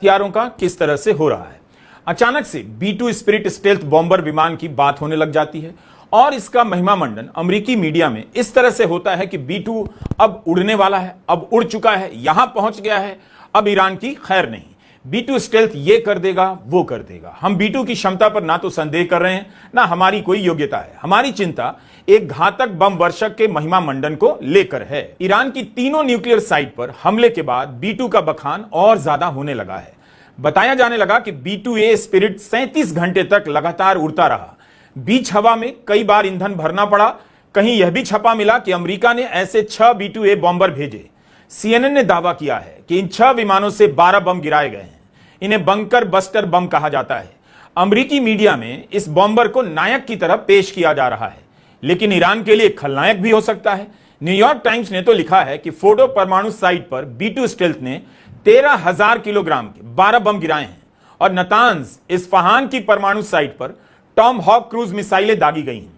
हथियारों का किस तरह से हो रहा है। अचानक से B2 स्पिरिट स्टेल्थ बॉम्बर विमान की बात होने लग जाती है और इसका महिमा मंडन अमेरिकी मीडिया में इस तरह से होता है कि B2 अब उड़ने वाला है, अब उड़ चुका है, यहां पहुंच गया है, अब ईरान की खैर नहीं, B2 स्टेल्थ ये कर देगा, वो कर देगा। हम B2 की क्षमता पर ना तो संदेह कर रहे हैं, ना हमारी कोई योग्यता है। हमारी चिंता एक घातक बम वर्षक के महिमा मंडन को लेकर है। ईरान की तीनों न्यूक्लियर साइट पर हमले के बाद B2 का बखान और ज्यादा होने लगा है। बताया जाने लगा कि B2A स्पिरिट 37 घंटे तक लगातार उड़ता रहा। बीच हवा में कई बार ईंधन भरना पड़ा। कहीं यह भी छपा मिला कि अमेरिका ने ऐसे 6 B2A बॉम्बर भेजे। CNN ने दावा किया है कि इन 6 विमानों से 12 बम गिराए गए हैं। इन्हें बंकर बस्टर बम कहा जाता है। अमेरिकी मीडिया में इस बॉम्बर को नायक की तरह पेश किया जा रहा है, लेकिन ईरान के लिए खलनायक भी हो सकता है। न्यूयॉर्क टाइम्स ने तो लिखा है कि फोर्डो परमाणु साइट पर B2 स्टेल्थ ने 13,000 किलोग्राम के 12 बम गिराए हैं और नतांज इस्फहान की परमाणु साइट पर टॉम हॉक क्रूज मिसाइलें दागी गई हैं।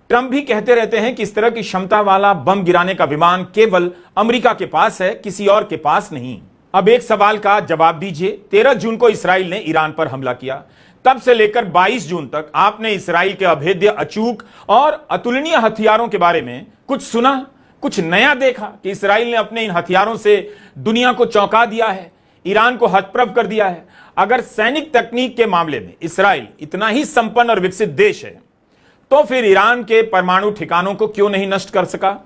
ट्रंप भी कहते रहते हैं कि इस तरह की क्षमता वाला बम गिराने का विमान केवल अमेरिका के पास है, किसी और के पास नहीं। अब एक सवाल का जवाब दीजिए। 13 जून को इसराइल ने ईरान पर हमला किया। तब से लेकर 22 जून तक आपने इसराइल के अभेद्य, अचूक और अतुलनीय हथियारों के बारे में कुछ सुना, कुछ नया देखा कि इसराइल ने अपने इन हथियारों से दुनिया को चौंका दिया है, ईरान को हतप्रभ कर दिया है। अगर सैनिक तकनीक के मामले में इसराइल इतना ही संपन्न और विकसित देश है, तो फिर ईरान के परमाणु ठिकानों को क्यों नहीं नष्ट कर सका?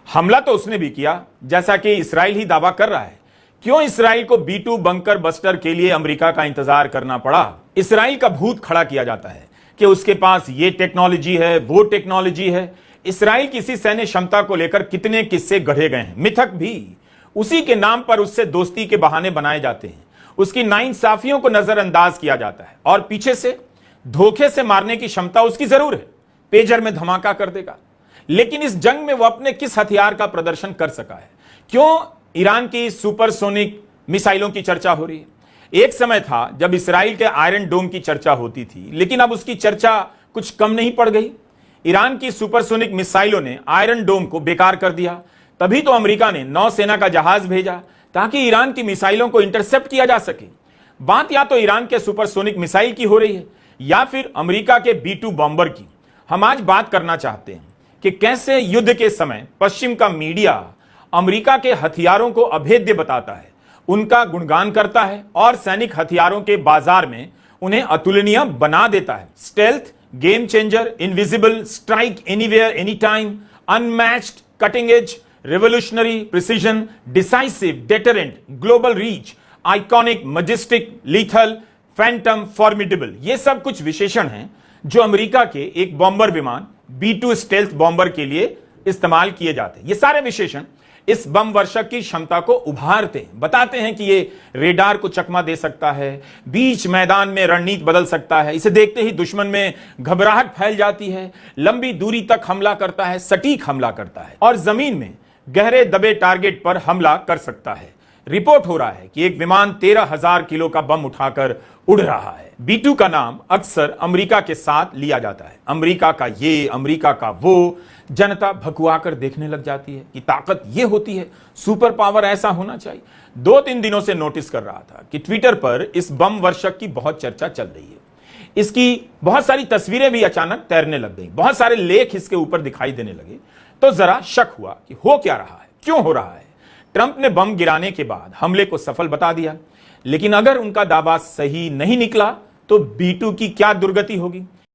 हमला तो उसने भी किया, जैसा कि इसराइल ही दावा कर रहा है। क्यों इसराइल को B2 बंकर बस्टर के लिए अमेरिका का इंतजार करना पड़ा? इसराइल का भूत खड़ा किया जाता है कि उसके पास ये टेक्नोलॉजी है, वो टेक्नोलॉजी है। इसराइल किसी सैन्य क्षमता को लेकर कितने किस्से गढ़े गए हैं, मिथक भी। उसी के नाम पर उससे दोस्ती के बहाने बनाए जाते हैं, उसकी नाइंसाफियों को नजरअंदाज किया जाता है और पीछे से धोखे से मारने की क्षमता उसकी जरूर है। पेजर में धमाका कर देगा। लेकिन इस जंग में वो अपने किस हथियार का प्रदर्शन कर सका है? क्यों ईरान की सुपरसोनिक मिसाइलों की चर्चा हो रही है? एक समय था जब इसराइल के आयरन डोम की चर्चा होती थी, लेकिन अब उसकी चर्चा कुछ कम नहीं पड़ गई। ईरान की सुपरसोनिक मिसाइलों ने आयरन डोम को बेकार कर दिया। तभी तो अमेरिका ने नौसेना का जहाज भेजा ताकि ईरान की मिसाइलों को इंटरसेप्ट किया जा सके। बात या तो ईरान के सुपरसोनिक मिसाइल की हो रही है या फिर अमेरिका के B2 बॉम्बर की। हम आज बात करना चाहते हैं कि कैसे युद्ध के समय पश्चिम का मीडिया अमेरिका के हथियारों को अभेद्य बताता है, उनका गुणगान करता है और सैनिक हथियारों के बाजार में उन्हें अतुलनीय बना देता है। Stealth, game changer, invisible, strike anywhere any time, unmatched, cutting edge, revolutionary, precision, decisive, deterrent, global reach, iconic, majestic, lethal, Phantom, formidable, ये सब कुछ विशेषण हैं जो अमेरिका के एक बॉम्बर विमान B2 स्टेल्थ बॉम्बर के लिए इस्तेमाल किए जाते हैं। ये सारे विशेषण इस बम वर्षक की क्षमता को उभारते हैं, बताते हैं कि ये रेडार को चकमा दे सकता है, बीच मैदान में रणनीति बदल सकता है, इसे देखते ही दुश्मन में घबराहट फैल जाती है, लंबी दूरी तक हमला करता है, सटीक हमला करता है और जमीन में गहरे दबे टारगेट पर हमला कर सकता है। रिपोर्ट हो रहा है कि एक विमान 13,000 किलो का बम उठाकर उड़ रहा है। B2 का नाम अक्सर अमेरिका के साथ लिया जाता है। अमेरिका का ये, अमेरिका का वो। जनता भकुआ कर देखने लग जाती है कि ताकत ये होती है, सुपर पावर ऐसा होना चाहिए। 2-3 दिनों से नोटिस कर रहा था कि ट्विटर पर इस बम वर्षक की बहुत चर्चा चल रही है। इसकी बहुत सारी तस्वीरें भी अचानक तैरने लग गई, बहुत सारे लेख इसके ऊपर दिखाई देने लगे। तो जरा शक हुआ कि हो क्या रहा है, क्यों हो रहा है। ट्रंप ने बम गिराने के बाद हमले को सफल बता दिया, लेकिन अगर उनका दावा सही नहीं निकला तो B2 की क्या दुर्गति होगी?